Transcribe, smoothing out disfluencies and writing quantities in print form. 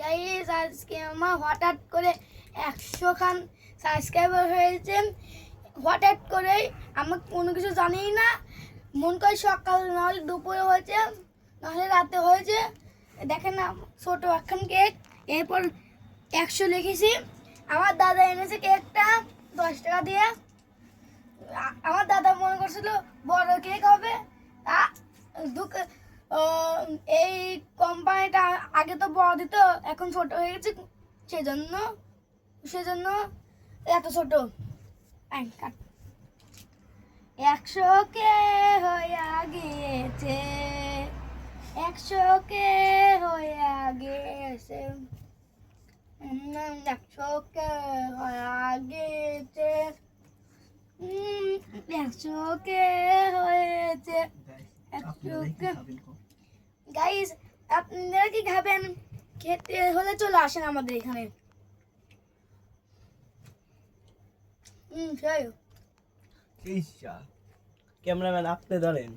Guys আজকে আমার হঠাৎ করে 100 খান সাবস্ক্রাইবার হয়েছে। হঠাৎ করে আমি কোনো কিছু জানি না, মন করে সকাল নাহলে দুপুরে হয়েছে নাহলে রাতে হয়েছে। দেখেন না ছোটো একখান কেক, এরপর 100 লিখেছি। আমার দাদা এনেছে কেকটা 10 টাকা দিয়ে। আমার দাদা মনে করছিল বড় কেক হবে। এই কোম্পানিটা আগে তো বড় দিত, এখন ছোট হয়ে গেছে, সেজন্য এত ছোট। 100 কে হয়ে গিয়েছে, 100 কে হয়ে গিয়েছে, 100 কে হয়ে গিয়েছে, 100 কে হয়েছে। গাইস আপনারা কি খাবেন? খেতে হলে চলে আসেন আমাদের এখানে। ক্যামেরাম্যান আপনি ধরেন।